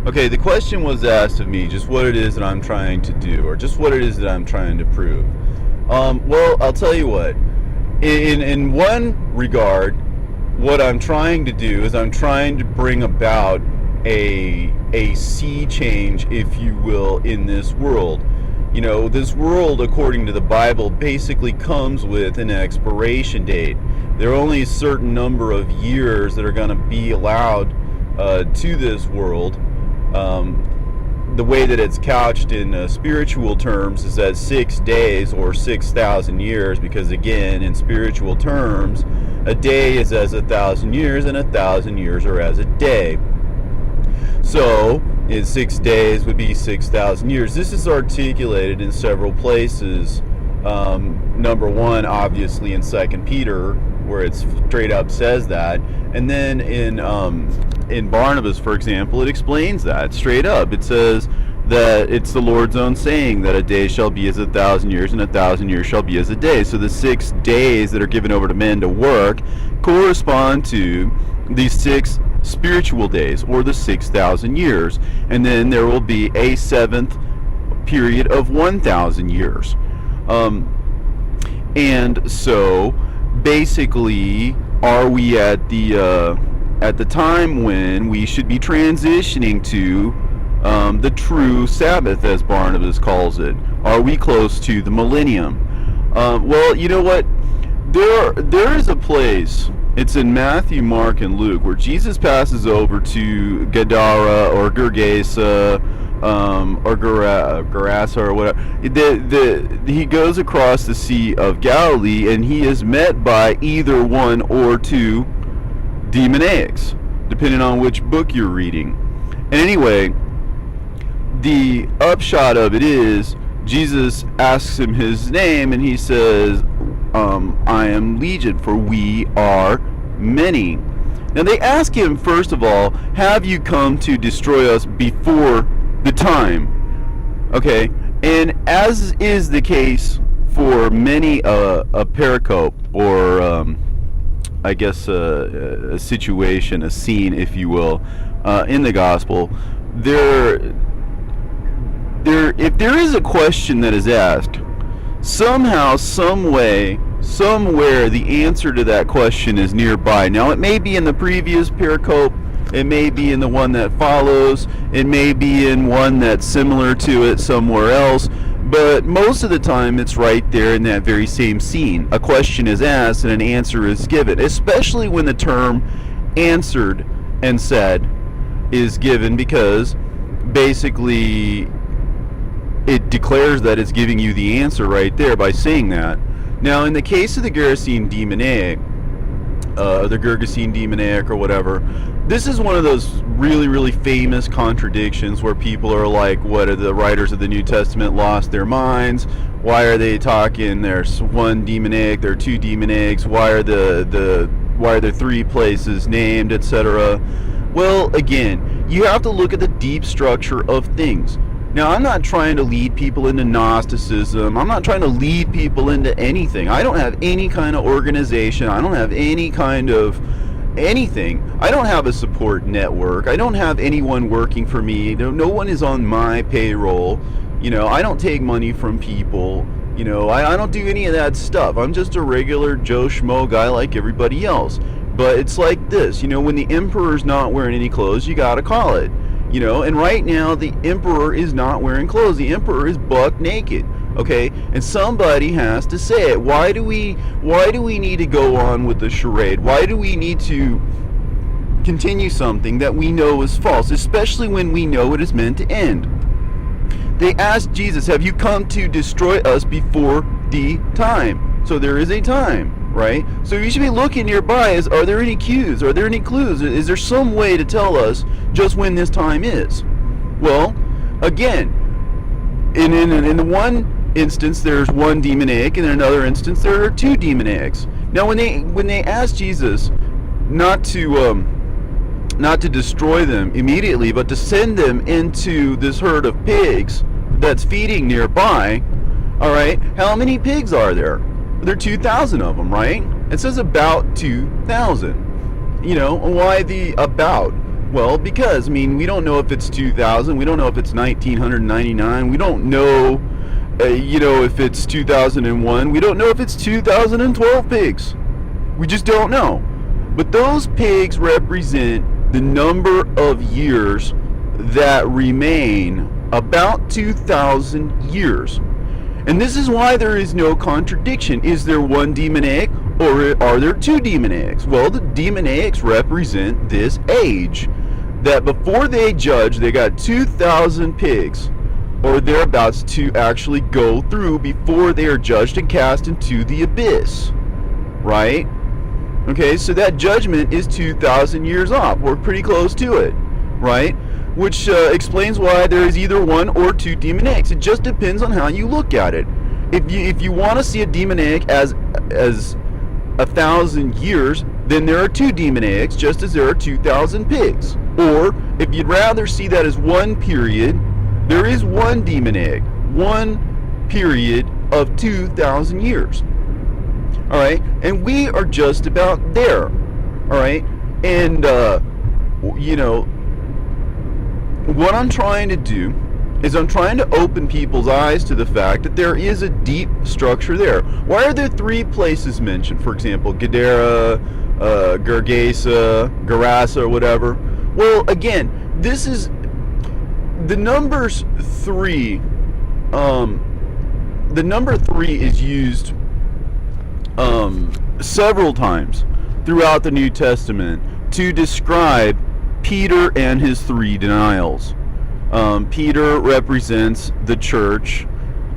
Okay, the question was asked of me just what it is that I'm trying to do, or just what it is that I'm trying to prove. Well, I'll tell you what. In one regard, what I'm trying to do is I'm trying to bring about a sea change, if you will, in this world. You know, this world, according to the Bible, basically comes with an expiration date. There are only a certain number of years that are going to be allowed to this world. The way that it's couched in spiritual terms is that 6 days or 6,000 years, because again, in spiritual terms, a day is as 1,000 years, and 1,000 years are as a day. So, in 6 days would be 6,000 years. This is articulated in several places. Number one, obviously, in 2 Peter, where it straight up says that, and then in Barnabas, for example, it explains that straight up. It says that it's the Lord's own saying that a day shall be as 1,000 years, and 1,000 years shall be as a day. So the 6 days that are given over to men to work correspond to these 6 spiritual days, or the 6,000 years, and then there will be a 7th period of 1,000 years. And so basically, are we at the time when we should be transitioning to the true Sabbath, as Barnabas calls it? Are we close to the millennium? Well, you know what? There is a place. It's in Matthew, Mark, and Luke, where Jesus passes over to Gadara or Gergesa, or Gerasa or whatever. He goes across the Sea of Galilee, and he is met by either one or two demoniacs, depending on which book you're reading. And anyway, the upshot of it is, Jesus asks him his name, and he says, I am Legion, for we are many. Now they ask him, first of all, have you come to destroy us before the time? Okay, and as is the case for many a pericope, or I guess a situation, a scene, if you will, in the gospel, if there is a question that is asked, somehow, some way, somewhere, the answer to that question is nearby. Now, it may be in the previous pericope, it may be in the one that follows, it may be in one that's similar to it somewhere else, but most of the time it's right there in that very same scene. A question is asked and an answer is given, especially when the term answered and said is given, because basically it declares that it's giving you the answer right there by saying that. Now, in the case of the Gerasene demoniac, the Gergesene demoniac or whatever, this is one of those really, really famous contradictions where people are like, what, are the writers of the New Testament lost their minds? Why are they talking there's one demoniac, there are two demoniacs, why are there 3 places named, etc.? Well, again, you have to look at the deep structure of things. Now, I'm not trying to lead people into Gnosticism. I'm not trying to lead people into anything. I don't have any kind of organization. I don't have any kind of anything. I don't have a support network. I don't have anyone working for me. No one is on my payroll. You know, I don't take money from people. You know, I don't do any of that stuff. I'm just a regular Joe Schmo guy like everybody else. But it's like this, you know, when the emperor's not wearing any clothes, you gotta call it. You know, and right now the emperor is not wearing clothes. The emperor is buck naked. Okay, and somebody has to say it. Why do we need to go on with the charade? Why do we need to continue something that we know is false, especially when we know it is meant to end? They asked Jesus, have you come to destroy us before the time? So there is a time, right? So you should be looking nearby as, are there any cues? Are there any clues? Is there some way to tell us just when this time is? Well, again, in the one instance there's one demoniac, and in another instance there are 2 demoniacs. Now when they asked Jesus not to destroy them immediately, but to send them into this herd of pigs that's feeding nearby, all right, how many pigs are there? There are 2,000 of them, right? It says about 2,000. You know, why the about? Well, because, I mean, we don't know if it's 2000, we don't know if it's 1999, we don't know, if it's 2001, we don't know if it's 2012 pigs. We just don't know. But those pigs represent the number of years that remain, about 2,000 years. And this is why there is no contradiction. Is there one demoniac, or are there two demoniacs? Well, the demoniacs represent this age, that before they judge, they got 2,000 pigs or thereabouts to actually go through before they are judged and cast into the abyss, right? Okay, so that judgment is 2,000 years off. We're pretty close to it, right? Which explains why there is either one or two demoniacs. It just depends on how you look at it. If you want to see a demoniac as 1,000 years, then there are two demoniacs, just as there are 2,000 pigs. Or if you'd rather see that as one period, there is one demoniac, one period of 2,000 years. All right, and we are just about there. All right, and what I'm trying to do is I'm trying to open people's eyes to the fact that there is a deep structure there. Why are there three places mentioned? For example, Gadara, Gerasa, or whatever. Well, again, this is the numbers 3. The number 3 is used several times throughout the New Testament to describe Peter and his 3 denials. Peter represents the church.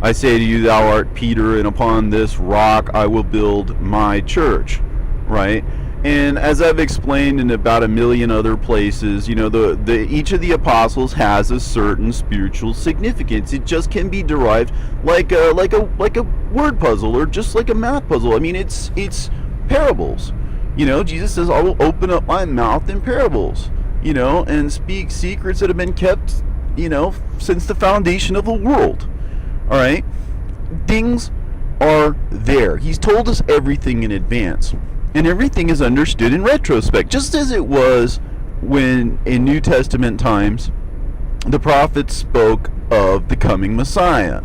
I say to you, thou art Peter, and upon this rock I will build my church. Right? And as I've explained in about a million other places, each of the apostles has a certain spiritual significance. It just can be derived like a word puzzle, or just like a math puzzle. I mean, it's parables. Jesus says, I will open up my mouth in parables, and speak secrets that have been kept, since the foundation of the world. All right? Things are there. He's told us everything in advance. And everything is understood in retrospect, just as it was when, in New Testament times, the prophets spoke of the coming Messiah,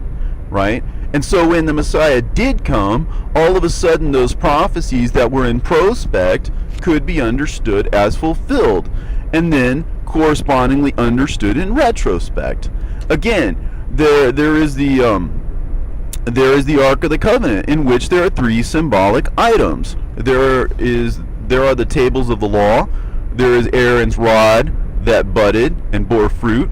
right? And so when the Messiah did come, all of a sudden those prophecies that were in prospect could be understood as fulfilled, and then correspondingly understood in retrospect. Again, there is the Ark of the Covenant, in which there are 3 symbolic items. There are the tables of the law. There is Aaron's rod that budded and bore fruit,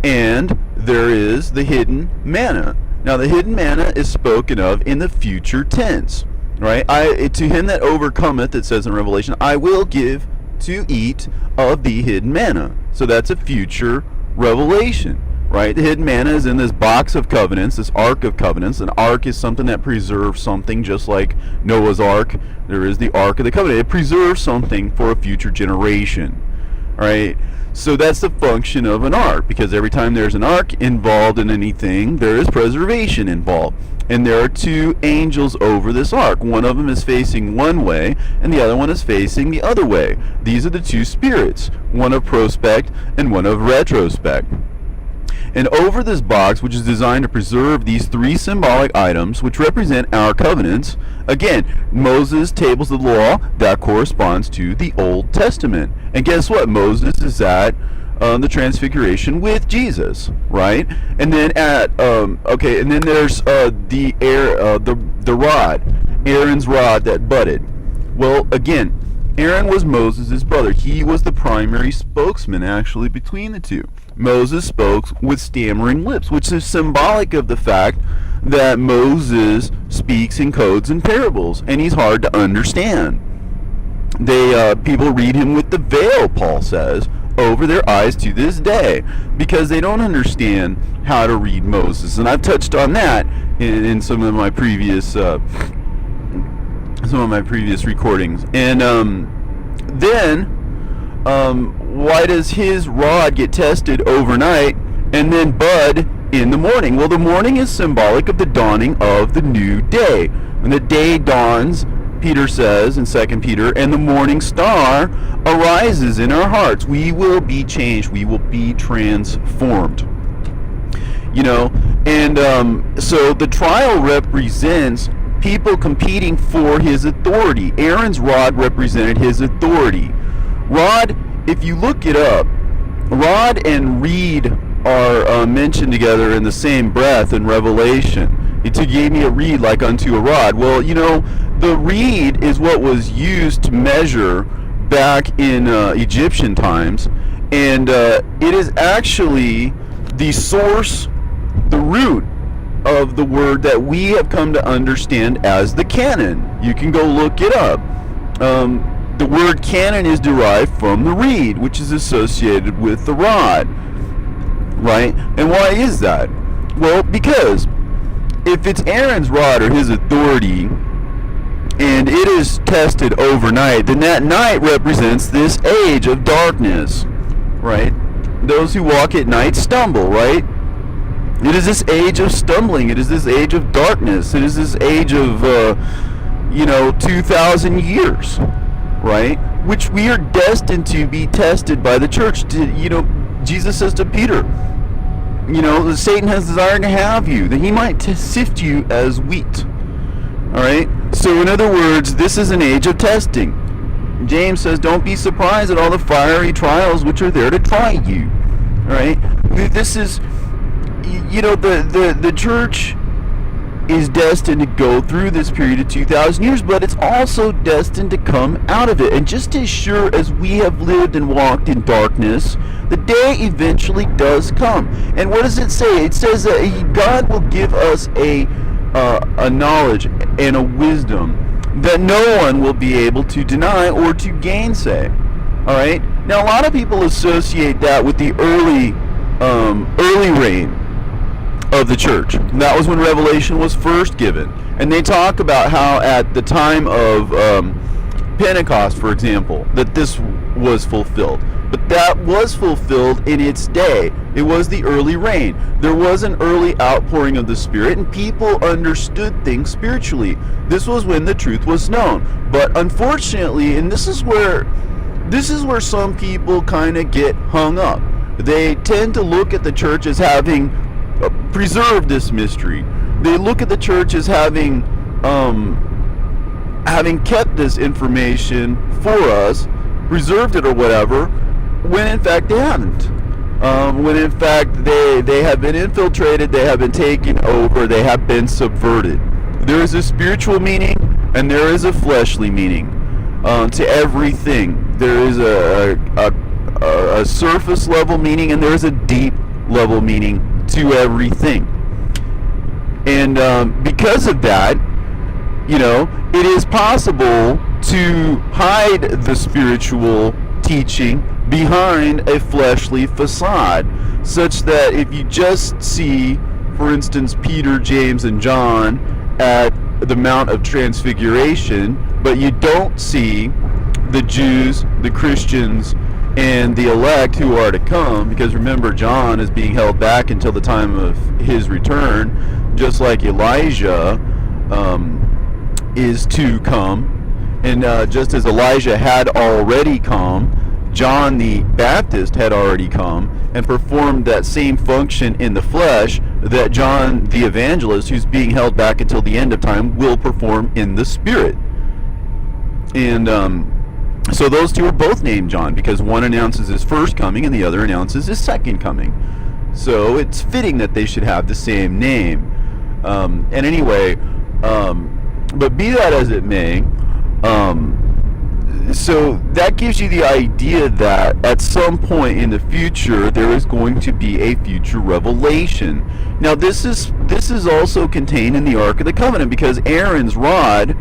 and there is the hidden manna. Now, the hidden manna is spoken of in the future tense, right? To him that overcometh, it says in Revelation, I will give to eat of the hidden manna. So that's a future revelation. Right? The hidden manna is in this box of covenants, this ark of covenants. An ark is something that preserves something, just like Noah's ark. There is the ark of the covenant. It preserves something for a future generation. Right? So that's the function of an ark, because every time there's an ark involved in anything, there is preservation involved. And there are 2 angels over this ark. One of them is facing one way, and the other one is facing the other way. These are the 2 spirits, one of prospect and one of retrospect. And over this box, which is designed to preserve these 3 symbolic items, which represent our covenants, again, Moses' tables of the law, that corresponds to the Old Testament. And guess what? Moses is at the Transfiguration with Jesus, right? And then and then there's the rod, Aaron's rod that budded. Well, again, Aaron was Moses' brother. He was the primary spokesman, actually, between the 2. Moses spoke with stammering lips, which is symbolic of the fact that Moses speaks in codes and parables, and he's hard to understand. People read him with the veil, Paul says, over their eyes to this day, because they don't understand how to read Moses. And I've touched on that in some of my previous recordings. And then why does his rod get tested overnight and then bud in the morning? Well, the morning is symbolic of the dawning of the new day. When the day dawns, Peter says in 2 Peter, and the morning star arises in our hearts. We will be changed. We will be transformed. And so the trial represents people competing for his authority. Aaron's rod represented his authority. Rod, if you look it up, rod and reed are mentioned together in the same breath in Revelation. He gave me a reed like unto a rod. Well, the reed is what was used to measure back in Egyptian times, and it is actually the source, the root of the word that we have come to understand as the canon. You can go look it up. The word canon is derived from the reed, which is associated with the rod, right? And why is that? Well, because if it's Aaron's rod or his authority, and it is tested overnight, then that night represents this age of darkness, right? Those who walk at night stumble, right? It is this age of stumbling. It is this age of darkness. It is this age of, 2,000 years, right? Which we are destined to be tested by the church. Jesus says to Peter, Satan has desired to have you, that he might sift you as wheat. All right? So in other words, this is an age of testing. James says, don't be surprised at all the fiery trials which are there to try you. All right? This is, the church is destined to go through this period of 2,000 years, but it's also destined to come out of it. And just as sure as we have lived and walked in darkness, the day eventually does come. And what does it say? It says that God will give us a knowledge and a wisdom that no one will be able to deny or to gainsay. All right? Now, a lot of people associate that with the early reign of the church. And that was when Revelation was first given. And they talk about how at the time of Pentecost, for example, that this was fulfilled. But that was fulfilled in its day. It was the early rain. There was an early outpouring of the Spirit, and people understood things spiritually. This was when the truth was known. But unfortunately, and this is where some people kind of get hung up. They tend to look at the church as having preserved this mystery. They look at the church as having kept this information for us, preserved it or whatever, when in fact they haven't. When in fact they have been infiltrated, they have been taken over, they have been subverted. There is a spiritual meaning and there is a fleshly meaning to everything. There is a surface level meaning and there is a deep level meaning to everything. And because of that, it is possible to hide the spiritual teaching behind a fleshly facade, such that if you just see, for instance, Peter, James, and John at the Mount of Transfiguration, but you don't see the Jews, the Christians, and the elect who are to come, because remember, John is being held back until the time of his return, just like Elijah is to come. And just as Elijah had already come, John the Baptist had already come and performed that same function in the flesh that John the Evangelist, who's being held back until the end of time, will perform in the Spirit. And so those two are both named John because one announces his first coming and the other announces his second coming. So it's fitting that they should have the same name. And anyway, but be that as it may, so that gives you the idea that at some point in the future there is going to be a future revelation. Now this is also contained in the Ark of the Covenant, because Aaron's rod,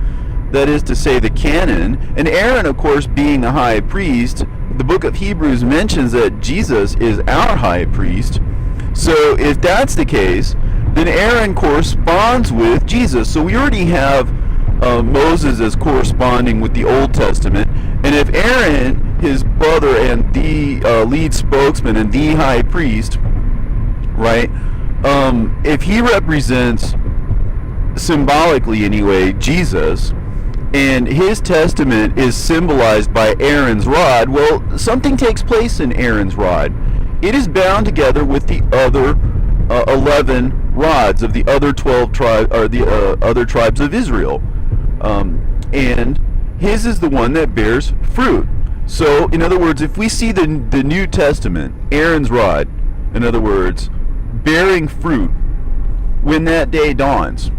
that is to say the canon, and Aaron of course being the high priest, the book of Hebrews mentions that Jesus is our high priest. So if that's the case, then Aaron corresponds with Jesus. So we already have Moses as corresponding with the Old Testament, and if Aaron, his brother and the lead spokesman and the high priest, right, if he represents, symbolically anyway, Jesus, and his testament is symbolized by Aaron's rod. Well, something takes place in Aaron's rod. It is bound together with the other 11 rods of the other 12 tribes, or the other tribes of Israel, and his is the one that bears fruit. So, in other words, if we see the New Testament, Aaron's rod, in other words, bearing fruit when that day dawns,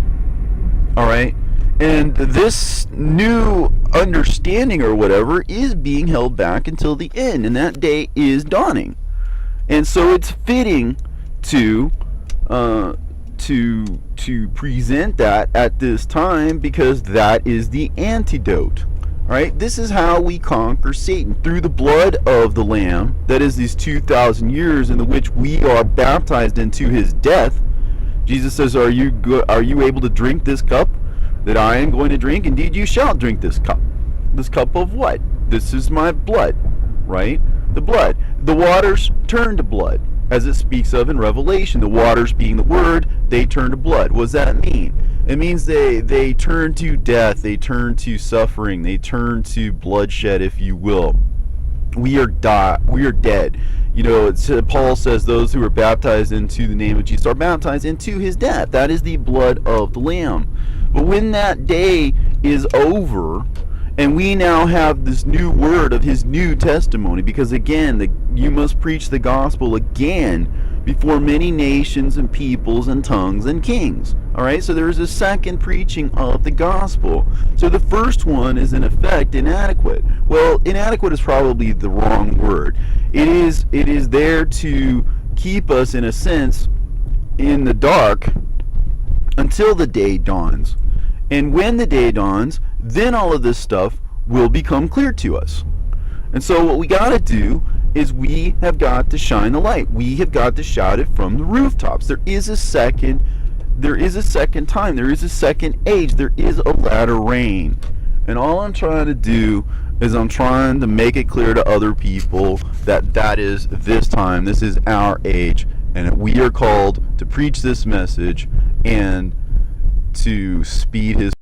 all right, and this new understanding or whatever is being held back until the end, and that day is dawning, and so it's fitting to present that at this time, because that is the antidote. Right? This is how we conquer Satan, through the blood of the Lamb. That is these 2,000 years in which we are baptized into his death. Jesus says, are you able to drink this cup that I am going to drink? Indeed, you shall drink this cup. This cup of what? This is my blood, right? The blood. The waters turn to blood, as it speaks of in Revelation. The waters being the word, they turn to blood. What does that mean? It means they turn to death, they turn to suffering, they turn to bloodshed, if you will. We are dead. You know, Paul says those who are baptized into the name of Jesus are baptized into his death. That is the blood of the Lamb. But when that day is over, and we now have this new word of his new testimony, because again, you must preach the gospel again before many nations and peoples and tongues and kings. All right, so there is a second preaching of the gospel. So the first one is in effect inadequate. Well, inadequate is probably the wrong word. It is there to keep us, in a sense, in the dark until the day dawns. And when the day dawns, then all of this stuff will become clear to us. And so what we got to do is we have got to shine the light. We have got to shout it from the rooftops. There is a second time. There is a second age. There is a latter rain. And all I'm trying to do is I'm trying to make it clear to other people that is this time. This is our age. And we are called to preach this message and to speed his